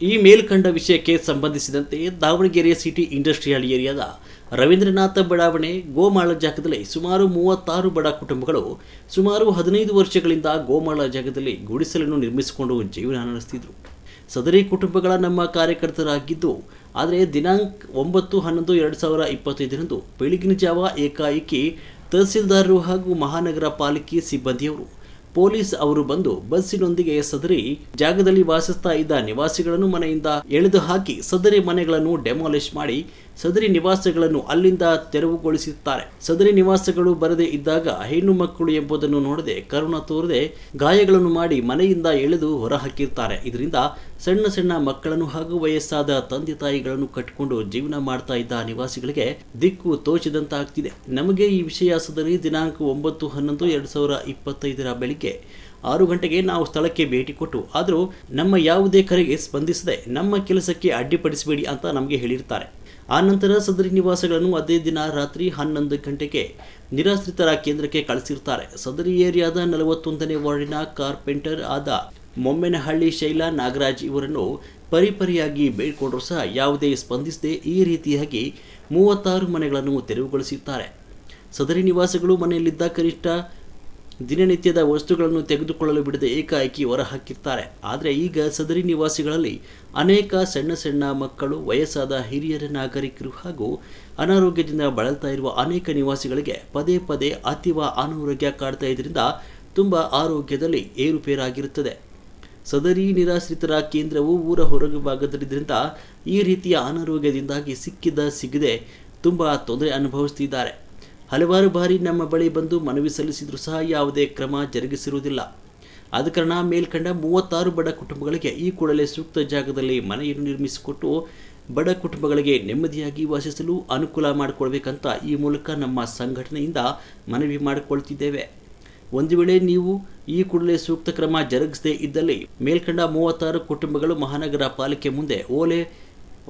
ಈ ಮೇಲ್ಕಂಡ ವಿಷಯಕ್ಕೆ ಸಂಬಂಧಿಸಿದಂತೆ ದಾವಣಗೆರೆ ಸಿಟಿ ಇಂಡಸ್ಟ್ರಿಯಲ್ ಏರಿಯಾದ ರವೀಂದ್ರನಾಥ ಬಡಾವಣೆ ಗೋಮಾಳ ಜಾಗದಲ್ಲಿ ಸುಮಾರು 36 ಬಡ ಕುಟುಂಬಗಳು ಸುಮಾರು 15 ವರ್ಷಗಳಿಂದ ಗೋಮಾಳ ಜಾಗದಲ್ಲಿ ಗುಡಿಸಲನ್ನು ನಿರ್ಮಿಸಿಕೊಂಡು ಜೀವನ ನಡೆಸುತ್ತಿದ್ದರು. ಸದರಿ ಕುಟುಂಬಗಳ ನಮ್ಮ ಕಾರ್ಯಕರ್ತರಾಗಿದ್ದು, ಆದರೆ ದಿನಾಂಕ 9/11/2025 ಬೆಳಗಿನ ಜಾವ ಏಕಾಏಕಿ ತಹಸೀಲ್ದಾರರು ಹಾಗೂ ಮಹಾನಗರ ಪಾಲಿಕೆ ಸಿಬ್ಬಂದಿಯವರು ಪೊಲೀಸ್ ಅವರು ಬಂದು ಬಸ್ಸಿನೊಂದಿಗೆ ಸದರಿ ಜಾಗದಲ್ಲಿ ವಾಸಿಸ್ತಾ ಇದ್ದ ನಿವಾಸಿಗಳನ್ನು ಮನೆಯಿಂದ ಎಳೆದು ಹಾಕಿ ಸದರಿ ಮನೆಗಳನ್ನು ಡೆಮಾಲಿಷ್ ಮಾಡಿ ಸದರಿ ನಿವಾಸಗಳನ್ನು ಅಲ್ಲಿಂದ ತೆರವುಗೊಳಿಸುತ್ತಾರೆ. ಸದರಿ ನಿವಾಸಗಳು ಬರದೇ ಇದ್ದಾಗ ಹೆಣ್ಣು ಮಕ್ಕಳು ಎಂಬುದನ್ನು ನೋಡದೆ ಕರುಣ ತೋರದೆ ಗಾಯಗಳನ್ನು ಮಾಡಿ ಮನೆಯಿಂದ ಎಳೆದು ಹೊರಹಾಕಿರ್ತಾರೆ. ಇದರಿಂದ ಸಣ್ಣ ಸಣ್ಣ ಮಕ್ಕಳನ್ನು ಹಾಗೂ ವಯಸ್ಸಾದ ತಂದೆ ತಾಯಿಗಳನ್ನು ಕಟ್ಟಿಕೊಂಡು ಜೀವನ ಮಾಡ್ತಾ ಇದ್ದ ನಿವಾಸಿಗಳಿಗೆ ದಿಕ್ಕು ತೋಚದಂತಾಗ್ತಿದೆ. ನಮಗೆ ಈ ವಿಷಯ ಸದರಿ ದಿನಾಂಕ 9/11/2025 ಬೆಳಿಗ್ಗೆ 6 ಗಂಟೆಗೆ ನಾವು ಸ್ಥಳಕ್ಕೆ ಭೇಟಿ ಕೊಟ್ಟು ಆದರೂ ನಮ್ಮ ಯಾವುದೇ ಕರೆಗೆ ಸ್ಪಂದಿಸದೆ ನಮ್ಮ ಕೆಲಸಕ್ಕೆ ಅಡ್ಡಿಪಡಿಸಬೇಡಿ ಅಂತ ನಮಗೆ ಹೇಳಿರ್ತಾರೆ. ಆ ನಂತರ ಸದರಿ ನಿವಾಸಗಳನ್ನು ಅದೇ ದಿನ ರಾತ್ರಿ 11 ಗಂಟೆಗೆ ನಿರಾಶ್ರಿತರ ಕೇಂದ್ರಕ್ಕೆ ಕಳಿಸಿರ್ತಾರೆ. ಸದರಿ ಏರಿಯಾದ 41ನೇ ವಾರ್ಡಿನ ಕಾರ್ಪೆಂಟರ್ ಆದ ಮೊಮ್ಮೆನಹಳ್ಳಿ ಶೈಲಾ ನಾಗರಾಜ್ ಇವರನ್ನು ಪರಿಪರಿಯಾಗಿ ಬೇಡಿಕೊಂಡರೂ ಸಹ ಯಾವುದೇ ಸ್ಪಂದಿಸದೆ ಈ ರೀತಿಯಾಗಿ 36 ಮನೆಗಳನ್ನು ತೆರವುಗೊಳಿಸುತ್ತಾರೆ. ಸದರಿ ನಿವಾಸಿಗಳು ಮನೆಯಲ್ಲಿದ್ದ ಕನಿಷ್ಠ ದಿನನಿತ್ಯದ ವಸ್ತುಗಳನ್ನು ತೆಗೆದುಕೊಳ್ಳಲು ಬಿಡದೆ ಏಕಾಏಕಿ ಹೊರಹಾಕಿರ್ತಾರೆ. ಆದರೆ ಈಗ ಸದರಿ ನಿವಾಸಿಗಳಲ್ಲಿ ಅನೇಕ ಸಣ್ಣ ಸಣ್ಣ ಮಕ್ಕಳು, ವಯಸ್ಸಾದ ಹಿರಿಯರ ನಾಗರಿಕರು ಹಾಗೂ ಅನಾರೋಗ್ಯದಿಂದ ಬಳಲ್ತಾ ಇರುವ ಅನೇಕ ನಿವಾಸಿಗಳಿಗೆ ಪದೇ ಪದೇ ಅತೀವ ಅನಾರೋಗ್ಯ ಕಾಡ್ತಾ ಇದರಿಂದ ತುಂಬ ಆರೋಗ್ಯದಲ್ಲಿ ಏರುಪೇರಾಗಿರುತ್ತದೆ. ಸದರಿ ನಿರಾಶ್ರಿತರ ಕೇಂದ್ರವು ಊರ ಹೊರಗೆ ಭಾಗದಲ್ಲಿದ್ದರಿಂದ ಈ ರೀತಿಯ ಅನಾರೋಗ್ಯದಿಂದಾಗಿ ಸಿಗದೆ ತುಂಬ ತೊಂದರೆ ಅನುಭವಿಸುತ್ತಿದ್ದಾರೆ. ಹಲವಾರು ಬಾರಿ ನಮ್ಮ ಬಳಿ ಬಂದು ಮನವಿ ಸಲ್ಲಿಸಿದರೂ ಸಹ ಯಾವುದೇ ಕ್ರಮ ಜರುಗಿಸಿರುವುದಿಲ್ಲ. ಆದ ಕಾರಣ ಮೇಲ್ಕಂಡ 36 ಬಡ ಕುಟುಂಬಗಳಿಗೆ ಈ ಕೂಡಲೇ ಸೂಕ್ತ ಜಾಗದಲ್ಲಿ ಮನೆಯನ್ನು ನಿರ್ಮಿಸಿಕೊಟ್ಟು ಬಡ ಕುಟುಂಬಗಳಿಗೆ ನೆಮ್ಮದಿಯಾಗಿ ವಾಸಿಸಲು ಅನುಕೂಲ ಮಾಡಿಕೊಳ್ಬೇಕಂತ ಈ ಮೂಲಕ ನಮ್ಮ ಸಂಘಟನೆಯಿಂದ ಮನವಿ ಮಾಡಿಕೊಳ್ತಿದ್ದೇವೆ. ಒಂದು ವೇಳೆ ನೀವು ಈ ಕೂಡಲೇ ಸೂಕ್ತ ಕ್ರಮ ಜರುಗಿಸದೇ ಇದ್ದಲ್ಲಿ ಮೇಲ್ಕಂಡ 36 ಕುಟುಂಬಗಳು ಮಹಾನಗರ ಪಾಲಿಕೆ ಮುಂದೆ ಓಲೆ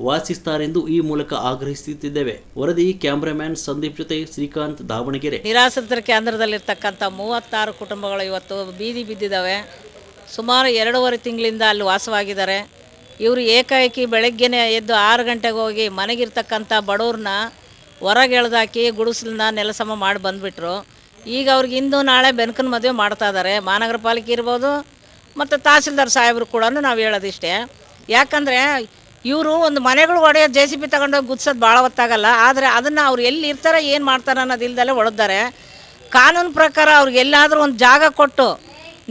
ವಾಸಿಸ್ತಾರೆಂದು ಈ ಮೂಲಕ ಆಗ್ರಹಿಸುತ್ತಿದ್ದೇವೆ. ವರದಿ ಕ್ಯಾಮ್ರಾಮ್ಯಾನ್ ಸಂದೀಪ್ ಜೊತೆ ಶ್ರೀಕಾಂತ್, ದಾವಣಗೆರೆ. ನಿರಾಶ್ರಿತರ ಕೇಂದ್ರದಲ್ಲಿರ್ತಕ್ಕಂಥ 36 ಕುಟುಂಬಗಳು ಇವತ್ತು ಬೀದಿ ಬಿದ್ದಿದ್ದಾವೆ. ಸುಮಾರು 2.5 ತಿಂಗಳಿಂದ ಅಲ್ಲಿ ವಾಸವಾಗಿದ್ದಾರೆ. ಇವರು ಏಕಾಏಕಿ ಬೆಳಗ್ಗೆನೇ ಎದ್ದು 6 ಗಂಟೆಗೆ ಹೋಗಿ ಮನೆಗಿರ್ತಕ್ಕಂಥ ಬಡವ್ರನ್ನ ಹೊರಗೆ ಎಳೆದಾಕಿ ಗುಡಿಸಲನ್ನ ನೆಲಸಮ ಮಾಡಿ ಬಂದುಬಿಟ್ರು. ಈಗ ಅವ್ರಿಗೆ ಇಂದು ನಾಳೆ ಬೆನಕನ ಮದುವೆ ಮಾಡ್ತಾ ಇದ್ದಾರೆ. ಮಹಾನಗರ ಪಾಲಿಕೆ ಇರ್ಬೋದು ಮತ್ತು ತಹಸೀಲ್ದಾರ್ ಸಾಹೇಬರು ಕೂಡ ನಾವು ಹೇಳೋದಿಷ್ಟೇ. ಯಾಕಂದರೆ ಇವರು ಒಂದು ಮನೆಗಳು ಒಡೆಯೋ JCB ತಗೊಂಡೋಗಿ ಗುಡ್ಸೋದು ಭಾಳ ಹೊತ್ತಾಗಲ್ಲ. ಆದರೆ ಅದನ್ನು ಅವ್ರು ಎಲ್ಲಿ ಇರ್ತಾರೆ, ಏನು ಮಾಡ್ತಾರೆ ಅನ್ನೋದು ಇಲ್ದಲ್ಲೇ ಹೊಡೆದಾರೆ. ಕಾನೂನು ಪ್ರಕಾರ ಅವ್ರಿಗೆ ಎಲ್ಲಾದರೂ ಒಂದು ಜಾಗ ಕೊಟ್ಟು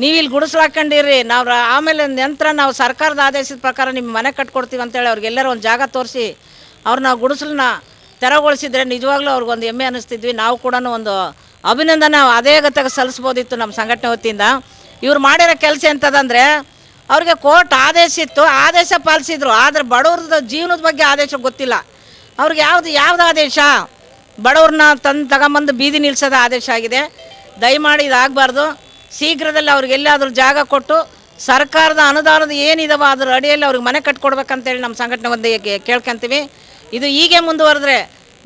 ನೀವು ಇಲ್ಲಿ ಗುಡಿಸ್ಲು ಹಾಕೊಂಡಿರಿ, ನಾವು ಆಮೇಲೆ ನಂತರ ನಾವು ಸರ್ಕಾರದ ಆದೇಶದ ಪ್ರಕಾರ ನಿಮ್ಮ ಮನೆ ಕಟ್ಕೊಡ್ತೀವಿ ಅಂತೇಳಿ ಅವ್ರಿಗೆಲ್ಲರೂ ಒಂದು ಜಾಗ ತೋರಿಸಿ ಅವ್ರನ್ನ ಗುಡಿಸಲನ್ನ ತೆರವುಗೊಳಿಸಿದ್ರೆ ನಿಜವಾಗ್ಲೂ ಅವ್ರಿಗೊಂದು ಹೆಮ್ಮೆ ಅನ್ನಿಸ್ತಿದ್ವಿ. ನಾವು ಕೂಡ ಒಂದು ಅಭಿನಂದನೆ ಅದೇ ಗತಿಗೆ ಸಲ್ಲಿಸ್ಬೋದಿತ್ತು ನಮ್ಮ ಸಂಘಟನೆ ವತಿಯಿಂದ. ಇವ್ರು ಮಾಡಿರೋ ಕೆಲಸ ಎಂಥದಂದರೆ, ಅವ್ರಿಗೆ ಕೋರ್ಟ್ ಆದೇಶ ಇತ್ತು, ಆದೇಶ ಪಾಲಿಸಿದ್ರು. ಆದರೆ ಬಡವ್ರದ್ದು ಜೀವನದ ಬಗ್ಗೆ ಆದೇಶ ಗೊತ್ತಿಲ್ಲ ಅವ್ರಿಗೆ. ಯಾವುದು ಆದೇಶ? ಬಡವ್ರನ್ನ ತಗೊಂಬಂದು ಬೀದಿ ನಿಲ್ಲಿಸೋದ ಆದೇಶ ಆಗಿದೆ. ದಯಮಾಡಿ ಇದಾಗಬಾರ್ದು. ಶೀಘ್ರದಲ್ಲಿ ಅವ್ರಿಗೆಲ್ಲಾದರೂ ಜಾಗ ಕೊಟ್ಟು ಸರ್ಕಾರದ ಅನುದಾನದ ಏನಿದಾವ ಅದ್ರ ಅಡಿಯಲ್ಲಿ ಅವ್ರಿಗೆ ಮನೆ ಕಟ್ಕೊಡ್ಬೇಕಂತೇಳಿ ನಮ್ಮ ಸಂಘಟನೆ ಒಂದು ಕೇಳ್ಕೊಂತೀವಿ. ಇದು ಹೀಗೆ ಮುಂದುವರೆದ್ರೆ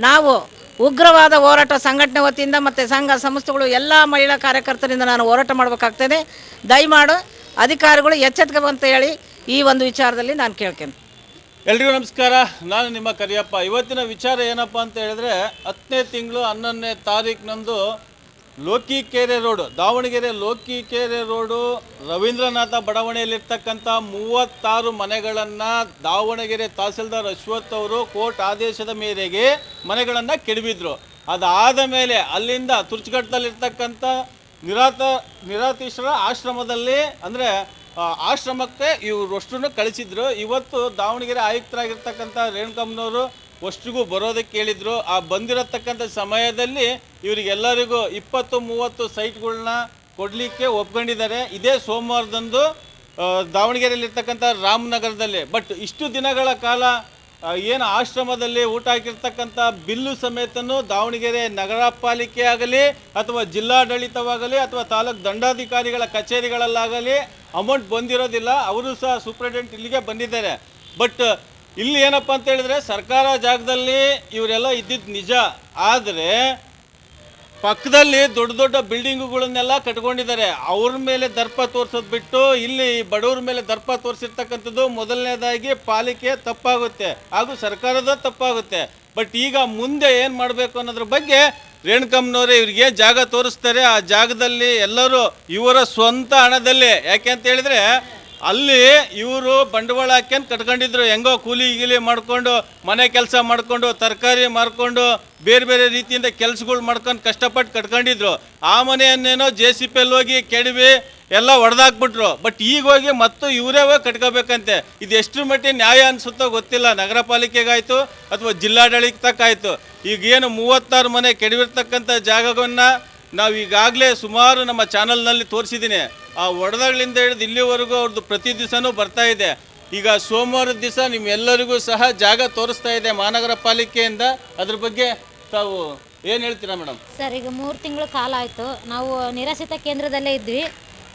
ನಾವು ಉಗ್ರವಾದ ಹೋರಾಟ ಸಂಘಟನೆ ವತಿಯಿಂದ ಮತ್ತು ಸಂಘ ಸಂಸ್ಥೆಗಳು ಎಲ್ಲ ಮಹಿಳಾ ಕಾರ್ಯಕರ್ತರಿಂದ ನಾನು ಹೋರಾಟ ಮಾಡಬೇಕಾಗ್ತದೆ. ದಯಮಾಡು ಅಧಿಕಾರಿಗಳು ಎಚ್ಚೆತ್ಕೋಬೇಕು ಅಂತ ಹೇಳಿ ಈ ಒಂದು ವಿಚಾರದಲ್ಲಿ ನಾನು ಕೇಳ್ತೇನೆ. ಎಲ್ರಿಗೂ ನಮಸ್ಕಾರ. ನಾನು ನಿಮ್ಮ ಕರಿಯಪ್ಪ. ಇವತ್ತಿನ ವಿಚಾರ ಏನಪ್ಪ ಅಂತ ಹೇಳಿದ್ರೆ, 10ನೇ ತಿಂಗಳು 11ನೇ ತಾರೀಕಿನಂದು ಲೋಕಿಕೆರೆ ರೋಡು, ದಾವಣಗೆರೆ ಲೋಕಿಕೆರೆ ರೋಡು ರವೀಂದ್ರನಾಥ ಬಡಾವಣೆಯಲ್ಲಿರ್ತಕ್ಕಂಥ 36 ಮನೆಗಳನ್ನು ದಾವಣಗೆರೆ ತಹಸೀಲ್ದಾರ್ ಅಶ್ವಥ್ ಅವರು ಕೋರ್ಟ್ ಆದೇಶದ ಮೇರೆಗೆ ಮನೆಗಳನ್ನು ಕೆಡವಿದ್ರು. ಅದಾದ ಮೇಲೆ ಅಲ್ಲಿಂದ ತುರ್ಚಘಟ್ಟದಲ್ಲಿರ್ತಕ್ಕಂಥ ನಿರಾತೀಶ್ವರ ಆಶ್ರಮದಲ್ಲಿ ಅಂದರೆ ಆಶ್ರಮಕ್ಕೆ ಇವರಷ್ಟನ್ನು ಕಳಿಸಿದ್ರು. ಇವತ್ತು ದಾವಣಗೆರೆ ಆಯುಕ್ತರಾಗಿರ್ತಕ್ಕಂಥ ರೇಣುಕಮ್ಮನವರು ಅಷ್ಟಿಗೂ ಬರೋದಕ್ಕೆ ಹೇಳಿದರು. ಆ ಬಂದಿರತಕ್ಕಂಥ ಸಮಯದಲ್ಲಿ ಇವರಿಗೆಲ್ಲರಿಗೂ 20-30 ಸೈಟ್ಗಳನ್ನ ಕೊಡಲಿಕ್ಕೆ ಒಪ್ಕೊಂಡಿದ್ದಾರೆ. ಇದೇ ಸೋಮವಾರದಂದು ದಾವಣಗೆರೆಯಲ್ಲಿರ್ತಕ್ಕಂಥ ರಾಮನಗರದಲ್ಲಿ. ಬಟ್ ಇಷ್ಟು ದಿನಗಳ ಕಾಲ ಏನು ಆಶ್ರಮದಲ್ಲಿ ಊಟ ಹಾಕಿರ್ತಕ್ಕಂಥ ಬಿಲ್ಲು ಸಮೇತನೂ ದಾವಣಗೆರೆ ನಗರ ಪಾಲಿಕೆ ಆಗಲಿ ಅಥವಾ ಜಿಲ್ಲಾಡಳಿತವಾಗಲಿ ಅಥವಾ ತಾಲೂಕು ದಂಡಾಧಿಕಾರಿಗಳ ಕಚೇರಿಗಳಲ್ಲಾಗಲಿ ಅಮೌಂಟ್ ಬಂದಿರೋದಿಲ್ಲ. ಅವರು ಸಹ ಸೂಪ್ರಿಟೆಂಡೆಂಟ್ ಇಲ್ಲಿಗೆ ಬಂದಿದ್ದಾರೆ. ಬಟ್ ಇಲ್ಲಿ ಏನಪ್ಪ ಅಂತ ಹೇಳಿದ್ರೆ, ಸರ್ಕಾರ ಜಾಗದಲ್ಲಿ ಇವರೆಲ್ಲ ಇದ್ದಿದ್ದು ನಿಜ. ಆದರೆ ಪಕ್ಕದಲ್ಲಿ ದೊಡ್ಡ ದೊಡ್ಡ ಬಿಲ್ಡಿಂಗುಗಳನ್ನೆಲ್ಲ ಕಟ್ಕೊಂಡಿದ್ದಾರೆ. ಅವ್ರ ಮೇಲೆ ದರ್ಪ ತೋರಿಸೋದು ಬಿಟ್ಟು ಇಲ್ಲಿ ಬಡವ್ರ ಮೇಲೆ ದರ್ಪ ತೋರಿಸಿರ್ತಕ್ಕಂಥದ್ದು ಮೊದಲನೇದಾಗಿ ಪಾಲಿಕೆ ತಪ್ಪಾಗುತ್ತೆ ಹಾಗೂ ಸರ್ಕಾರದ ತಪ್ಪಾಗುತ್ತೆ. ಬಟ್ ಈಗ ಮುಂದೆ ಏನು ಮಾಡಬೇಕು ಅನ್ನೋದ್ರ ಬಗ್ಗೆ ರೇಣುಕಮ್ಮನವರೇ ಇವ್ರಿಗೆ ಜಾಗ ತೋರಿಸ್ತಾರೆ. ಆ ಜಾಗದಲ್ಲಿ ಎಲ್ಲರೂ ಇವರ ಸ್ವಂತ ಹಣದಲ್ಲಿ, ಯಾಕೆ ಅಂತ ಹೇಳಿದ್ರೆ ಅಲ್ಲಿ ಇವರು ಬಂಡವಾಳ ಹಾಕ್ಯಂತ ಕಟ್ಕೊಂಡಿದ್ರು. ಹೆಂಗೋ ಕೂಲಿ ಗೀಲಿ ಮಾಡಿಕೊಂಡು ಮನೆ ಕೆಲಸ ಮಾಡಿಕೊಂಡು ತರಕಾರಿ ಮಾರ್ಕೊಂಡು ಬೇರೆ ಬೇರೆ ರೀತಿಯಿಂದ ಕೆಲಸಗಳು ಮಾಡ್ಕೊಂಡು ಕಷ್ಟಪಟ್ಟು ಕಟ್ಕೊಂಡಿದ್ರು. ಆ ಮನೆಯನ್ನೇನೋ JCP ಹೋಗಿ ಕೆಡವಿ ಎಲ್ಲ ಹೊಡೆದಾಕ್ಬಿಟ್ರು. ಬಟ್ ಈಗ ಹೋಗಿ ಮತ್ತು ಇವರೇ ಹೋಗಿ ಕಟ್ಕೋಬೇಕಂತೆ. ಇದು ಎಷ್ಟು ಮಟ್ಟಿಗೆ ನ್ಯಾಯ ಅನಿಸುತ್ತೋ ಗೊತ್ತಿಲ್ಲ, ನಗರ ಪಾಲಿಕೆಗಾಯಿತು ಅಥವಾ ಜಿಲ್ಲಾಡಳಿತಕ್ಕಾಯಿತು. ಈಗೇನು 36 ಮನೆ ಕೆಡವಿರ್ತಕ್ಕಂಥ ಜಾಗವನ್ನು ನಾವು ಈಗಾಗಲೇ ಸುಮಾರು ನಮ್ಮ ಚಾನಲ್ನಲ್ಲಿ ತೋರಿಸಿದ್ದೀನಿ. ಆ ಒಡೆದಾಗಳಿಂದ ಹಿಡಿದು ಇಲ್ಲಿವರೆಗೂ ಅವ್ರದ್ದು ಪ್ರತಿ ದಿವಸನೂ ಬರ್ತಾ ಇದೆ. ಈಗ ಸೋಮವಾರದ ದಿವಸ ನಿಮ್ಮೆಲ್ಲರಿಗೂ ಸಹ ಜಾಗ ತೋರಿಸ್ತಾ ಇದೆ ಮಹಾನಗರ ಪಾಲಿಕೆಯಿಂದ. ಅದ್ರ ಬಗ್ಗೆ ತಾವು ಏನು ಹೇಳ್ತೀರಾ ಮೇಡಮ್? ಸರ್, ಈಗ 3 ತಿಂಗಳು ಕಾಲ ಆಯಿತು ನಾವು ನಿರಾಶ್ರಿತ ಕೇಂದ್ರದಲ್ಲೇ ಇದ್ವಿ.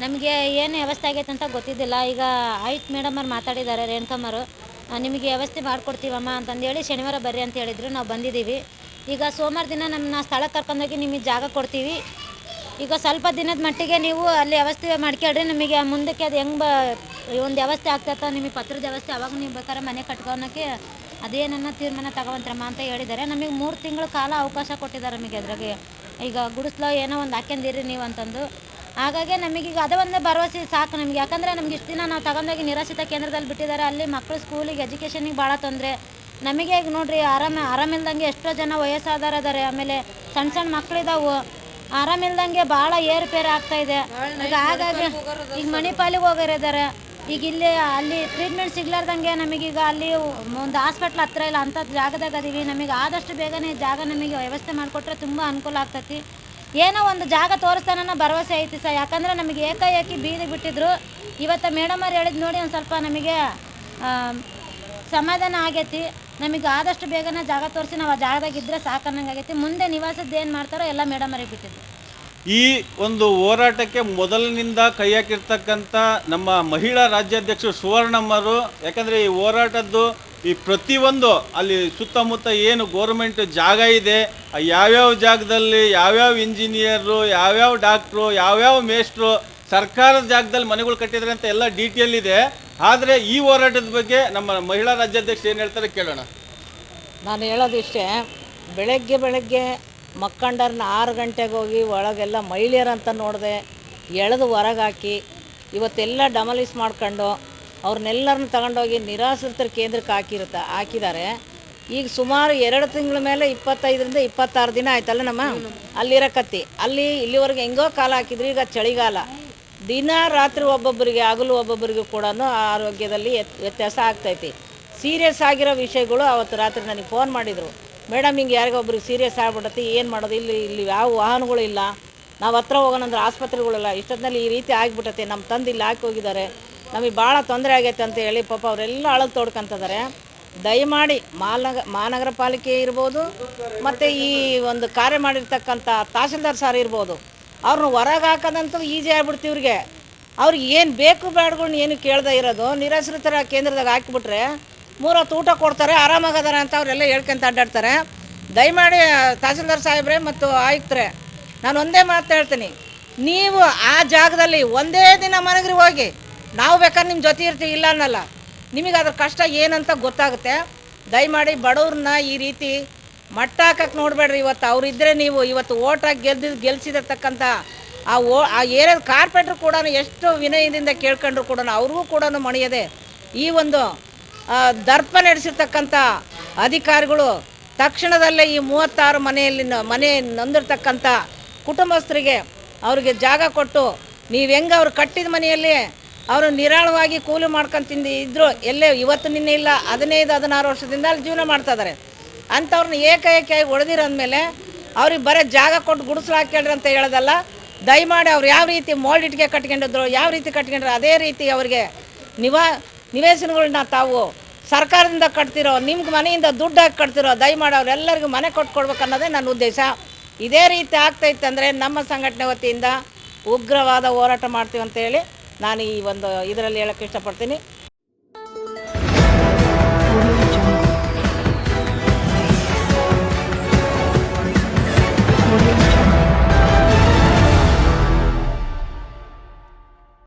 ನಮಗೆ ಏನು ವ್ಯವಸ್ಥೆ ಆಗೈತೆ ಅಂತ ಗೊತ್ತಿದ್ದಿಲ್ಲ. ಈಗ ಆಯ್ತು ಮೇಡಮ್ ಅವ್ರು ಮಾತಾಡಿದ್ದಾರೆ, ರೇಣುಕಮ್ಮರು, ನಿಮಗೆ ವ್ಯವಸ್ಥೆ ಮಾಡಿಕೊಡ್ತೀವಮ್ಮ ಅಂತಂದೇಳಿ ಶನಿವಾರ ಬರ್ರಿ ಅಂತ ಹೇಳಿದರು. ನಾವು ಬಂದಿದ್ದೀವಿ. ಈಗ ಸೋಮವಾರ ದಿನ ನಮ್ಮನ್ನ ಸ್ಥಳಕ್ಕೆ ಕರ್ಕೊಂಡೋಗಿ ನಿಮಗೆ ಜಾಗ ಕೊಡ್ತೀವಿ. ಈಗ ಸ್ವಲ್ಪ ದಿನದ ಮಟ್ಟಿಗೆ ನೀವು ಅಲ್ಲಿ ವ್ಯವಸ್ಥೆ ಮಾಡ್ಕೊಳ್ರಿ. ನಮಗೆ ಮುಂದಕ್ಕೆ ಅದು ಹೆಂಗೆ ಒಂದು ವ್ಯವಸ್ಥೆ ಆಗ್ತೈತೆ, ನಿಮಗೆ ಪತ್ರದ ವ್ಯವಸ್ಥೆ ಅವಾಗ ನೀವು ಬೇಕಾದ್ರೆ ಮನೆ ಕಟ್ಕೊಳಕ್ಕೆ ಅದೇನನ್ನ ತೀರ್ಮಾನ ತಗೊಂತ್ರಮ್ಮ ಅಂತ ಹೇಳಿದ್ದಾರೆ. ನಮಗೆ 3 ತಿಂಗಳ ಕಾಲ ಅವಕಾಶ ಕೊಟ್ಟಿದ್ದಾರೆ ನಮಗೆ. ಅದ್ರಾಗೆ ಈಗ ಗುಡಿಸ್ಲೋ ಏನೋ ಒಂದು ಹಾಕ್ಯಂದಿರಿ ನೀವು ಅಂತಂದು. ಹಾಗಾಗಿ ನಮಗೀಗ ಅದೇ ಒಂದು ಭರವಸೆ ಸಾಕು ನಮಗೆ. ಯಾಕಂದರೆ ನಮ್ಗೆ ಇಷ್ಟು ದಿನ ನಾವು ತಗೊಂಡೋಗಿ ನಿರಾಶ್ರಿತ ಕೇಂದ್ರದಲ್ಲಿ ಬಿಟ್ಟಿದ್ದಾರೆ. ಅಲ್ಲಿ ಮಕ್ಕಳು ಸ್ಕೂಲಿಗೆ ಎಜುಕೇಷನಿಗೆ ಭಾಳ ತೊಂದರೆ. ನಮಗೆ ಈಗ ನೋಡಿರಿ ಆರಾಮಿಲ್ದಂಗೆ ಎಷ್ಟೋ ಜನ ವಯಸ್ಸಾದವರು ಇದ್ದಾರೆ. ಆಮೇಲೆ ಸಣ್ಣ ಸಣ್ಣ ಮಕ್ಕಳಿದಾವು, ಆರಾಮಿಲ್ದಂಗೆ ಭಾಳ ಏರುಪೇರು ಆಗ್ತಾಯಿದೆ. ಈಗ ಹಾಗಾಗಿ ಈಗ ಮಣಿಪಾಲಿಗೆ ಹೋಗೋರಿದ್ದಾರೆ. ಈಗ ಇಲ್ಲಿ ಅಲ್ಲಿ ಟ್ರೀಟ್ಮೆಂಟ್ ಸಿಗ್ಲಾರ್ದಂಗೆ ನಮಗೀಗ ಅಲ್ಲಿ ಒಂದು ಹಾಸ್ಪಿಟ್ಲ್ ಹತ್ರ ಇಲ್ಲ, ಅಂಥ ಜಾಗದಾಗ ಅದೀವಿ. ನಮಗೆ ಆದಷ್ಟು ಬೇಗನೆ ಜಾಗ ನಮಗೆ ವ್ಯವಸ್ಥೆ ಮಾಡಿಕೊಟ್ರೆ ತುಂಬ ಅನುಕೂಲ ಆಗ್ತೈತಿ. ಏನೋ ಒಂದು ಜಾಗ ತೋರಿಸ್ತಾನ ಭರವಸೆ ಐತಿ ಸರ್. ಯಾಕಂದರೆ ನಮಗೆ ಏಕಾಏಕಿ ಬೀದಿ ಬಿಟ್ಟಿದ್ರು. ಇವತ್ತು ಮೇಡಮ್ ಅವ್ರು ಹೇಳಿದ್ ನೋಡಿ ಒಂದು ಸ್ವಲ್ಪ ನಮಗೆ ಸಮಾಧಾನ ಆಗೈತಿ. ನಮಗೆ ಆದಷ್ಟು ಬೇಗನೆ ಜಾಗ ತೋರಿಸಿ ನಾವು ಆ ಜಾಗದಾಗಿದ್ದರೆ ಸಾಕನ್ನಂಗೆ ಆಗೈತಿ. ಮುಂದೆ ನಿವಾಸದ್ದು ಏನು ಮಾಡ್ತಾರೋ ಎಲ್ಲ ಮೇಡಮ್ ಅವ್ರಿಗೆ ಬಿಟ್ಟಿದ್ದು. ಈ ಒಂದು ಹೋರಾಟಕ್ಕೆ ಮೊದಲಿನಿಂದ ಕೈ ಹಾಕಿರ್ತಕ್ಕಂಥ ನಮ್ಮ ಮಹಿಳಾ ರಾಜ್ಯಾಧ್ಯಕ್ಷರು ಸುವರ್ಣಮ್ಮರು, ಯಾಕಂದರೆ ಈ ಹೋರಾಟದ್ದು ಈ ಪ್ರತಿಯೊಂದು ಅಲ್ಲಿ ಸುತ್ತಮುತ್ತ ಏನು ಗೋರ್ಮೆಂಟ್ ಜಾಗ ಇದೆ, ಯಾವ್ಯಾವ ಜಾಗದಲ್ಲಿ ಯಾವ್ಯಾವ ಇಂಜಿನಿಯರು, ಯಾವ್ಯಾವ ಡಾಕ್ಟ್ರು, ಯಾವ್ಯಾವ ಮೇಸ್ಟ್ರು ಸರ್ಕಾರದ ಜಾಗದಲ್ಲಿ ಮನೆಗಳು ಕಟ್ಟಿದ್ರೆ ಅಂತ ಎಲ್ಲ ಡೀಟೇಲ್ ಇದೆ. ಆದರೆ ಈ ಹೋರಾಟದ ಬಗ್ಗೆ ನಮ್ಮ ಮಹಿಳಾ ರಾಜ್ಯಾಧ್ಯಕ್ಷರು ಏನು ಹೇಳ್ತಾರೆ ಕೇಳೋಣ. ನಾನು ಹೇಳೋದು ಇಷ್ಟೇ, ಬೆಳಗ್ಗೆ ಮಕ್ಕಂಡರ್ನ 6 ಗಂಟೆಗೆ ಹೋಗಿ ಒಳಗೆಲ್ಲ ಮಹಿಳೆಯರಂತ ನೋಡಿದೆ ಎಳೆದು ಹೊರಗೆ ಹಾಕಿ ಇವತ್ತೆಲ್ಲ ಡಮಲೀಸ್ ಮಾಡ್ಕೊಂಡು ಅವ್ರನ್ನೆಲ್ಲರನ್ನ ತಗೊಂಡೋಗಿ ನಿರಾಶ್ರಿತರ ಕೇಂದ್ರಕ್ಕೆ ಹಾಕಿದ್ದಾರೆ. ಈಗ ಸುಮಾರು 2 ತಿಂಗಳ ಮೇಲೆ 25ರಿಂದ 26 ದಿನ ಆಯ್ತಲ್ಲ ನಮ್ಮ ಅಲ್ಲಿರಕತ್ತಿ. ಅಲ್ಲಿ ಇಲ್ಲಿವರೆಗೆ ಹೆಂಗೋ ಕಾಲ ಹಾಕಿದ್ರು. ಈಗ ಚಳಿಗಾಲ, ದಿನ ರಾತ್ರಿ ಒಬ್ಬೊಬ್ಬರಿಗೆ ಹಗಲು ಒಬ್ಬೊಬ್ಬರಿಗೂ ಕೂಡ ಆರೋಗ್ಯದಲ್ಲಿ ವ್ಯತ್ಯಾಸ ಆಗ್ತೈತಿ. ಸೀರಿಯಸ್ ಆಗಿರೋ ವಿಷಯಗಳು ಅವತ್ತು ರಾತ್ರಿ ನನಗೆ ಫೋನ್ ಮಾಡಿದರು, ಮೇಡಮ್ ಹಿಂಗೆ ಯಾರಿಗೊಬ್ರಿಗೆ ಸೀರಿಯಸ್ ಆಗ್ಬಿಟ್ಟತಿ, ಏನು ಮಾಡೋದು, ಇಲ್ಲಿ ಯಾವ ವಾಹನಗಳು ಇಲ್ಲ, ನಾವು ಹತ್ರ ಹೋಗೋಣಂದ್ರೆ ಆಸ್ಪತ್ರೆಗಳಿಲ್ಲ, ಇಷ್ಟೊತ್ತಿನಲ್ಲಿ ಈ ರೀತಿ ಆಗಿಬಿಟ್ಟತೆ, ನಮ್ಮ ತಂದು ಇಲ್ಲಿ ಹಾಕಿ ಹೋಗಿದ್ದಾರೆ, ನಮಗೆ ಭಾಳ ತೊಂದರೆ ಆಗೈತೆ ಅಂತ ಹೇಳಿ ಪಾಪ ಅವರೆಲ್ಲ ಅಳಗೆ ತೋಡ್ಕೊತಿದ್ದಾರೆ. ದಯಮಾಡಿ ಮಹಾನಗರ ಪಾಲಿಕೆ ಇರ್ಬೋದು ಮತ್ತು ಈ ಒಂದು ಕಾರ್ಯ ಮಾಡಿರ್ತಕ್ಕಂಥ ತಹಸೀಲ್ದಾರ್ ಸಾರ್ ಇರ್ಬೋದು, ಅವ್ರನ್ನ ಹೊರಗೆ ಹಾಕೋದಂತೂ ಈಸಿ ಆಗ್ಬಿಡ್ತು. ಇವ್ರಿಗೆ ಅವ್ರಿಗೆ ಏನು ಬೇಕು ಬೇಡಗಳ್ನ ಏನು ಕೇಳ್ದೆ ಇರೋದು, ನಿರಾಶ್ರಿತರ ಕೇಂದ್ರದಾಗ ಹಾಕಿಬಿಟ್ರೆ 3 ಹೊತ್ತು ಊಟ ಕೊಡ್ತಾರೆ, ಆರಾಮಾಗದಾರೆ ಅಂತ ಅವರೆಲ್ಲ ಹೇಳ್ಕೊಂತ ಅಡ್ಡಾಡ್ತಾರೆ. ದಯಮಾಡಿ ತಹಸೀಲ್ದಾರ್ ಸಾಹೇಬ್ರೆ ಮತ್ತು ಆಯುಕ್ತರೆ, ನಾನು ಒಂದೇ ಮಾತು ಹೇಳ್ತೀನಿ, ನೀವು ಆ ಜಾಗದಲ್ಲಿ ಒಂದೇ ದಿನ ಮನೆಗ್ರಿ ಹೋಗಿ, ನಾವು ಬೇಕಾದ್ರೆ ನಿಮ್ಮ ಜೊತೆ ಇರ್ತೀವಿ, ಇಲ್ಲ ಅನ್ನಲ್ಲ, ನಿಮಗೆ ಅದ್ರ ಕಷ್ಟ ಏನಂತ ಗೊತ್ತಾಗುತ್ತೆ. ದಯಮಾಡಿ ಬಡವ್ರನ್ನ ಈ ರೀತಿ ಮಟ್ಟ ಹಾಕಕ್ಕೆ ನೋಡಬೇಡ್ರಿ. ಇವತ್ತು ಅವರಿದ್ದರೆ ನೀವು ಇವತ್ತು ಓಟಾಗಿ ಗೆಲ್ಸಿದಿರ್ತಕ್ಕಂಥ ಆ ಏರಿಯಾದ ಕಾರ್ಪೊರೇಟ್ರು ಕೂಡ ಎಷ್ಟು ವಿನಯದಿಂದ ಕೇಳ್ಕೊಂಡ್ರು ಕೂಡ ಅವ್ರಿಗೂ ಕೂಡ ಮಣಿಯದೆ ಈ ಒಂದು ದರ್ಪ ನಡೆಸಿರ್ತಕ್ಕಂಥ ಅಧಿಕಾರಿಗಳು ತಕ್ಷಣದಲ್ಲೇ ಈ 36 ಮನೆ ನೊಂದಿರ್ತಕ್ಕಂಥ ಕುಟುಂಬಸ್ಥರಿಗೆ ಅವ್ರಿಗೆ ಜಾಗ ಕೊಟ್ಟು, ನೀವು ಹೆಂಗೆ ಅವ್ರು ಕಟ್ಟಿದ ಮನೆಯಲ್ಲಿ ಅವರು ನಿರಾಳವಾಗಿ ಕೂಲಿ ಮಾಡ್ಕೊಂಡು ಇದ್ದರು, ಎಲ್ಲೇ ಇವತ್ತು ನಿನ್ನೆ ಇಲ್ಲ 15-16 ವರ್ಷದಿಂದ ಅಲ್ಲಿ ಜೀವನ ಮಾಡ್ತಾಯಿದ್ದಾರೆ. ಅಂಥವ್ರನ್ನ ಏಕಾಏಕಿಯಾಗಿ ಹೊಡೆದಿರೋದ್ಮೇಲೆ ಅವ್ರಿಗೆ ಬರೀ ಜಾಗ ಕೊಟ್ಟು ಗುಡಿಸ್ಲು ಹಾಕ್ಯಾಳ್ರಿ ಅಂತ ಹೇಳೋದಲ್ಲ. ದಯಮಾಡಿ ಅವ್ರು ಯಾವ ರೀತಿ ಮೋಲ್ಡ್ ಇಟ್ಗೆ ಕಟ್ಕೊಂಡಿದ್ರು, ಯಾವ ರೀತಿ ಕಟ್ಕೊಂಡ್ರು ಅದೇ ರೀತಿ ಅವ್ರಿಗೆ ನಿವೇಶನಗಳನ್ನ ತಾವು ಸರ್ಕಾರದಿಂದ ಕಟ್ತಿರೋ, ನಿಮ್ಗೆ ಮನೆಯಿಂದ ದುಡ್ಡು ಹಾಕಿ ಕಟ್ತಿರೋ, ದಯಮಾಡಿ ಅವರೆಲ್ಲರಿಗೂ ಮನೆ ಕೊಟ್ಕೊಡ್ಬೇಕು ಅನ್ನೋದೇ ನನ್ನ ಉದ್ದೇಶ. ಇದೇ ರೀತಿ ಆಗ್ತೈತೆ ಅಂದರೆ ನಮ್ಮ ಸಂಘಟನೆ ವತಿಯಿಂದ ಉಗ್ರವಾದ ಹೋರಾಟ ಮಾಡ್ತೀವಿ ಅಂತೇಳಿ ನಾನು ಈ ಒಂದು ಇದರಲ್ಲಿ ಹೇಳೋಕ್ಕೆ ಇಷ್ಟಪಡ್ತೀನಿ.